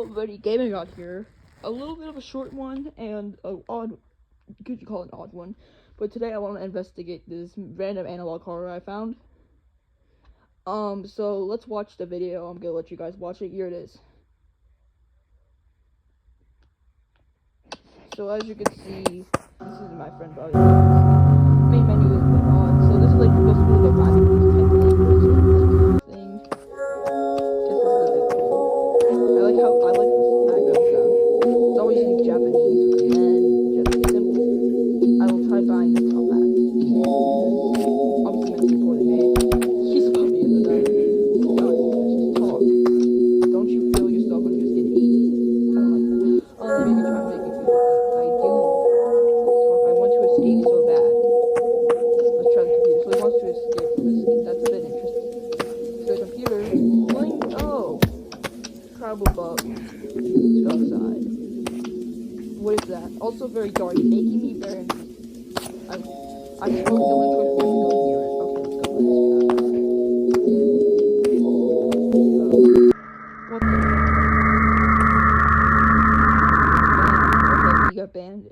Everybody, gaming out here. A little bit of a short one and a odd, could you call it an odd one? But today I want to investigate this random analog horror I found. So let's watch the video. I'm gonna let you guys watch it. Here it is. So as you can see, this is my friend probably. Main menu is a bit odd. So this is like supposed to be like a rabbit thing. This is really cool. I like this background sound. It's always in Japanese, and just simple. I will try buying this on that. Obviously, meant to be poorly made. He's probably into that. God, just talk. Don't you feel yourself when you just get eaten? I don't like that. Oh, they made me try to make me feel like that. I do talk. I want to escape so bad. Let's try the computer. So he wants to escape from his skin. That's a bit interesting. So the computer, blink. Oh, travel bug. Let's go outside. What is that? Also very dark, making me very interested. I suppose the only choice was to go near it. Okay, let's go. What the? Okay, he got banned.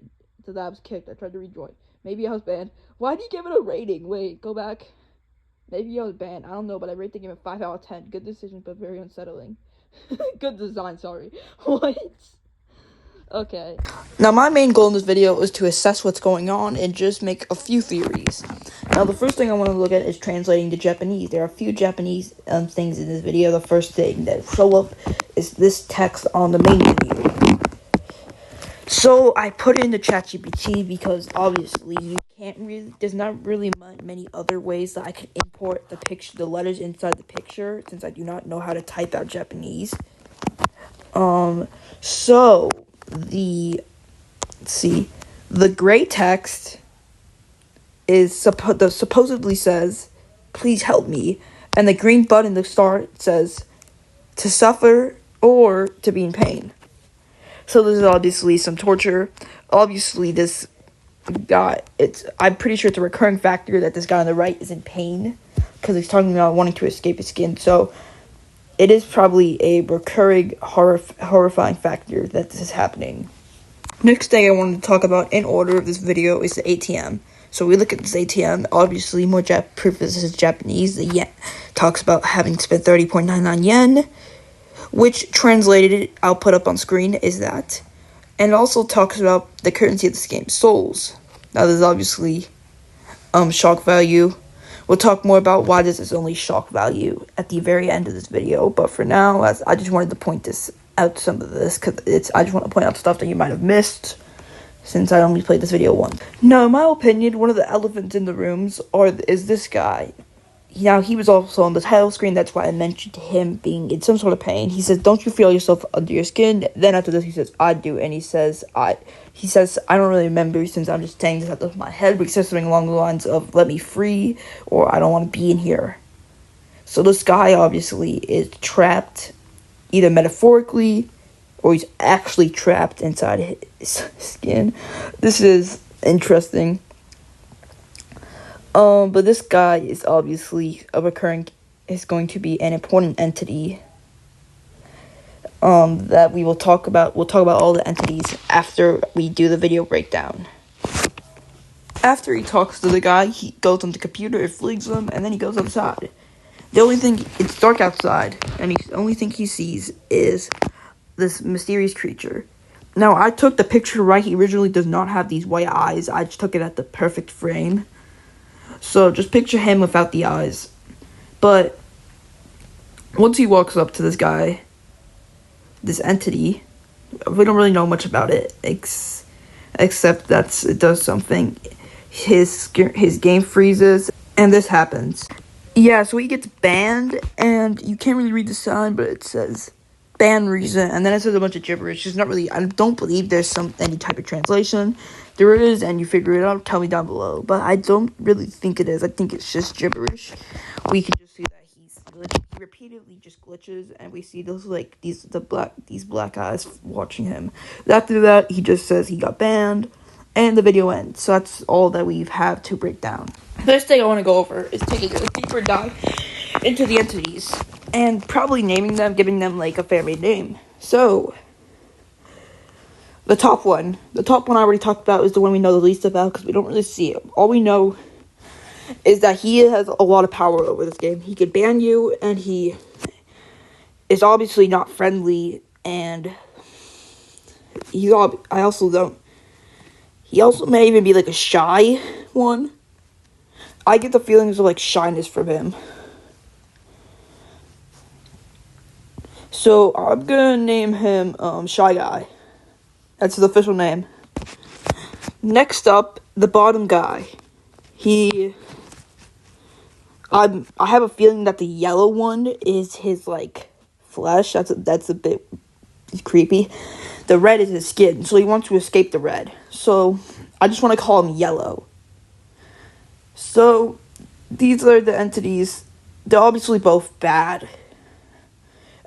So that I was kicked. I tried to rejoin. Maybe I was banned. Why did you give it a rating? Wait, go back. Maybe I was banned. I don't know, but I rate the game a 5 out of 10. Good decision, but very unsettling. Good design, sorry. What? Okay. Now, my main goal in this video is to assess what's going on and just make a few theories. Now, the first thing I want to look at is translating to Japanese. There are a few Japanese things in this video. The first thing that show up is this text on the main video. So, I put it into ChatGPT because, obviously, you can't really, there's not really many other ways that I can import the letters inside the picture, since I do not know how to type out Japanese. So, the gray text is supposedly says, please help me, and the green button, the star, says, to suffer or to be in pain. So this is obviously some torture. Obviously, this guy, I'm pretty sure it's a recurring factor that this guy on the right is in pain, because he's talking about wanting to escape his skin, so it is probably a recurring horrifying factor that this is happening. Next thing I wanted to talk about in order of this video is the ATM. So we look at this ATM, obviously more proof this is Japanese. The yen talks about having spent 30.99 yen, which translated, I'll put up on screen, is that. And it also talks about the currency of this game, souls. Now there's obviously shock value. We'll talk more about why this is only shock value at the very end of this video. But for now, I just wanted to point this out, some of this, because I just want to point out stuff that you might have missed, since I only played this video once. Now, in my opinion, one of the elephants in the rooms is this guy. Now, he was also on the title screen. That's why I mentioned him being in some sort of pain. He says, don't you feel yourself under your skin? Then after this, he says, I do. And he says, I don't really remember, since I'm just saying this out of my head, but he says something along the lines of, let me free, or I don't want to be in here. So this guy, obviously, is trapped, either metaphorically, or he's actually trapped inside his skin. This is interesting. But this guy is obviously is going to be an important entity. That we will talk about. We'll talk about all the entities after we do the video breakdown. After he talks to the guy, he goes on the computer, it flings him, and then he goes outside. The only thing, it's dark outside, and the only thing he sees is this mysterious creature. Now, I took the picture right. He originally does not have these white eyes. I just took it at the perfect frame. So, just picture him without the eyes. But, once he walks up to this guy, this entity, we don't really know much about it, except that it does something. His game freezes, and this happens. Yeah, so he gets banned, and you can't really read the sign, but it says ban reason, and then it says a bunch of gibberish. It's not really, I don't believe there's any type of translation. There is, and you figure it out, tell me down below. But I don't really think it is. I think it's just gibberish. We can just see that he repeatedly just glitches, and we see those, like, these black eyes watching him. After that, he just says he got banned, and the video ends. So that's all that we have to break down. The first thing I want to go over is taking a deeper dive into the entities, and probably naming them, giving them, like, a family name. So, the top one I already talked about is the one we know the least about because we don't really see it. All we know is that he has a lot of power over this game. He could ban you, and he is obviously not friendly, and he also may even be like a shy one. I get the feelings of like shyness from him. So I'm gonna name him Shy Guy. That's his official name. Next up, the bottom guy. I have a feeling that the yellow one is his like flesh. That's a bit creepy. The red is his skin, so he wants to escape the red. So I just want to call him Yellow. So these are the entities. They're obviously both bad.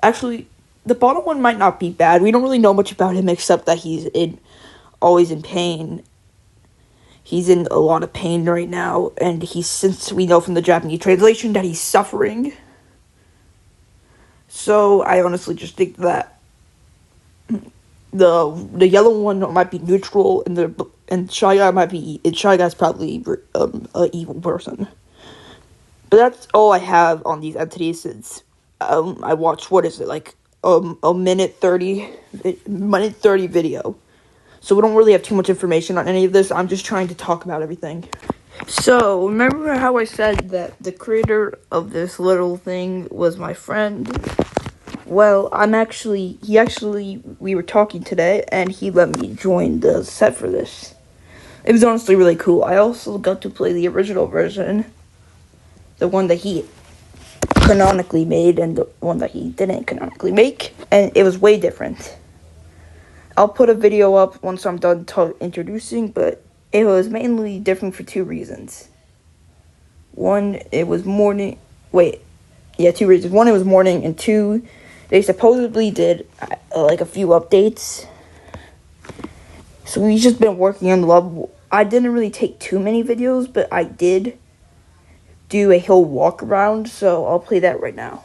Actually, the bottom one might not be bad. We don't really know much about him except that he's always in pain. He's in a lot of pain right now, and since we know from the Japanese translation that he's suffering. So I honestly just think that the yellow one might be neutral, and Shy Guy's probably an evil person. But that's all I have on these entities since I watched, what is it, like a minute 30 video. So we don't really have too much information on any of this. I'm just trying to talk about everything. So, remember how I said that the creator of this little thing was my friend? Well, we were talking today, and he let me join the set for this. It was honestly really cool. I also got to play the original version, the one that he canonically made, and the one that he didn't canonically make, and it was way different. I'll put a video up once I'm done introducing, but it was mainly different for two reasons. One, it was morning. Two reasons. One, it was morning, and two, they supposedly did like a few updates. So we've just been working on the level. I didn't really take too many videos, but I did do a whole walk around, so I'll play that right now.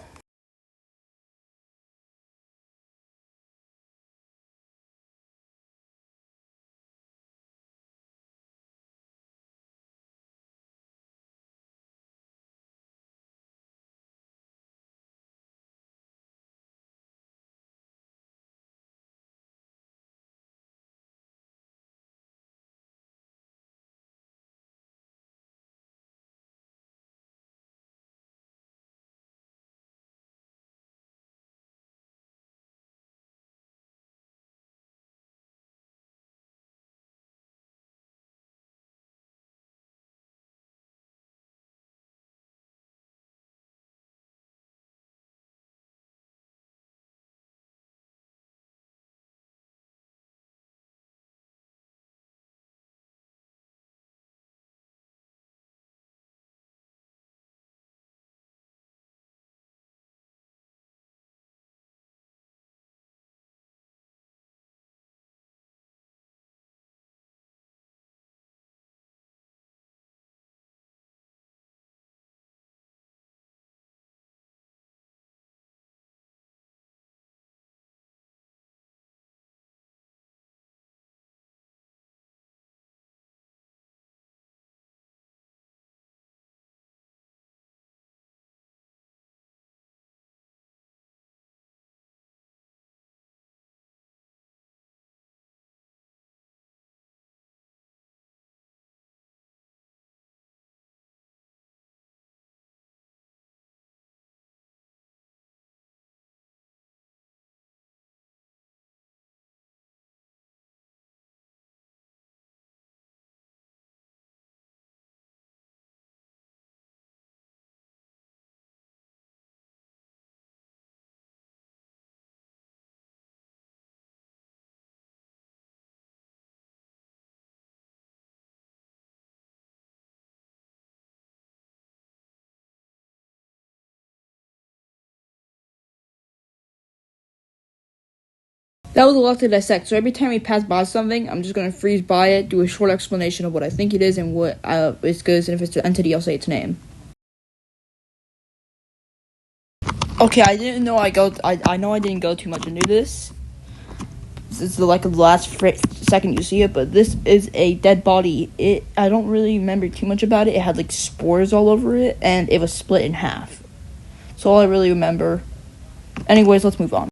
That was a lot to dissect, so every time we pass by something, I'm just going to freeze by it, do a short explanation of what I think it is and what it's good, and if it's an entity, I'll say its name. Okay, I know I didn't go too much into this, This is like the last second you see it, but this is a dead body. I don't really remember too much about it. It had like spores all over it, and it was split in half. That's all I really remember. Anyways, let's move on.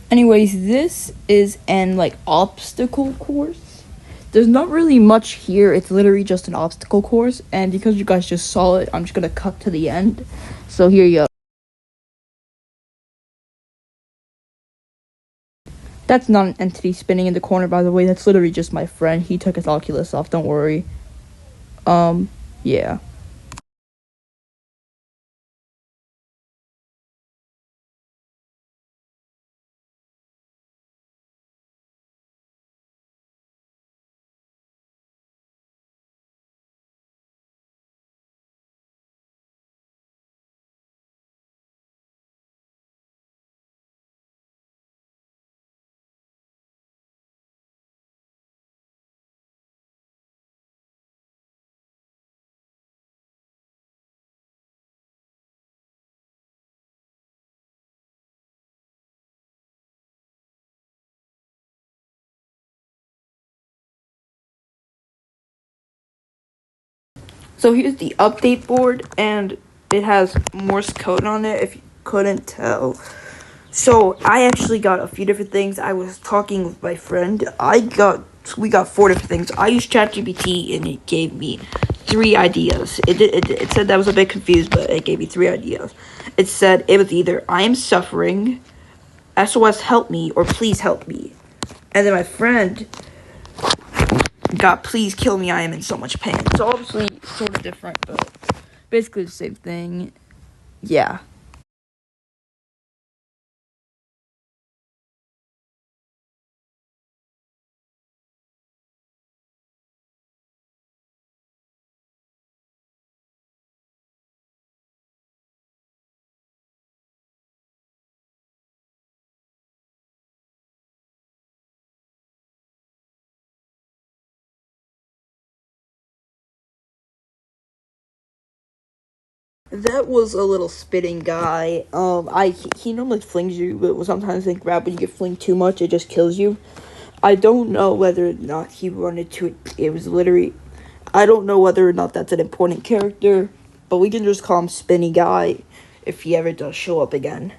Anyways, this is an like obstacle course. There's not really much here. It's literally just an obstacle course, and because you guys just saw it, I'm just gonna cut to the end. So here you go. That's not an entity spinning in the corner, by the way. That's literally just my friend. He took his Oculus off. Don't worry. Yeah. So here's the update board, and it has Morse code on it, if you couldn't tell. So I actually got a few different things. I was talking with my friend. We got 4 different things. I used ChatGPT, and it gave me 3 ideas. It said that I was a bit confused, but it gave me 3 ideas. It said it was either I am suffering, SOS help me, or please help me. And then my friend got please kill me, I am in so much pain. So obviously sort of different, but basically the same thing. Yeah. That was a little spitting guy. He normally flings you, but sometimes I think when you get flinged too much, it just kills you. I don't know whether or not he wanted to. It was literally. I don't know whether or not that's an important character, but we can just call him Spinny Guy if he ever does show up again.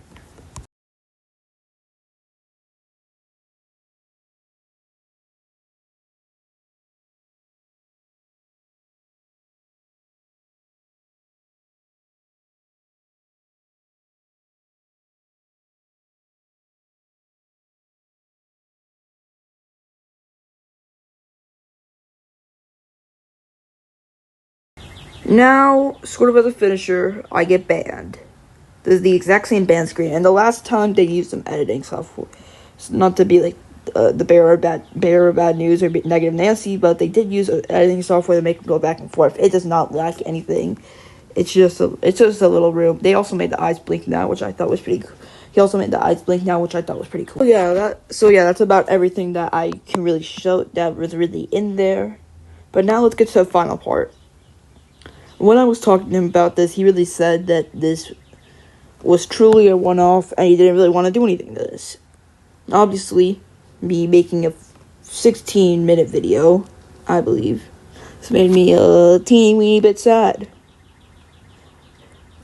Now, sort of as a finisher, I get banned. This is the exact same ban screen, and the last time they used some editing software. It's not to be like the bearer of bad news or negative Nancy, but they did use editing software to make them go back and forth. It does not lack anything. It's just a little room. They also made the eyes blink now, which I thought was pretty cool. He also made the eyes blink now, which I thought was pretty cool. So yeah, that's about everything that I can really show that was really in there. But now let's get to the final part. When I was talking to him about this, he really said that this was truly a one-off, and he didn't really want to do anything to this. Obviously, me making a 16-minute video, I believe, this made me a teeny weeny bit sad.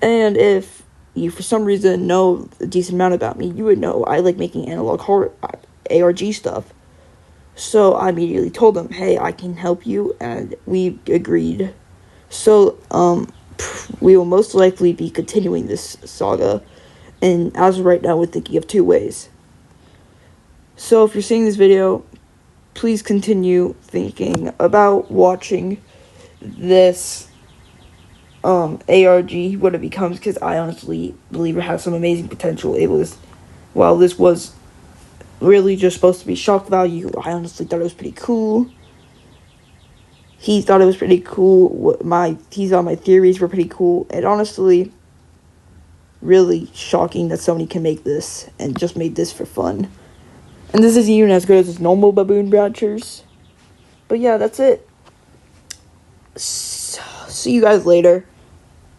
And if you, for some reason, know a decent amount about me, you would know I like making analog horror, ARG stuff. So I immediately told him, hey, I can help you, and we agreed. So, we will most likely be continuing this saga, and as of right now, we're thinking of 2 ways. So, if you're seeing this video, please continue thinking about watching this, ARG, what it becomes, because I honestly believe it has some amazing potential. While this was really just supposed to be shock value, I honestly thought it was pretty cool. he thought it was pretty cool. He thought my theories were pretty cool. And honestly, really shocking that somebody can make this and just made this for fun. And this isn't even as good as his normal baboon branchers. But yeah, that's it. See you guys later.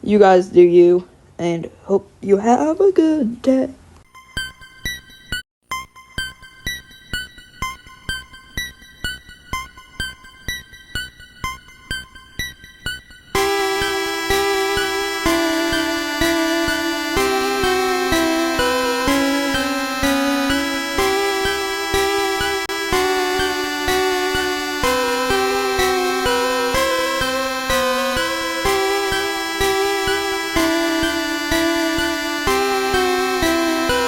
You guys do you. And hope you have a good day.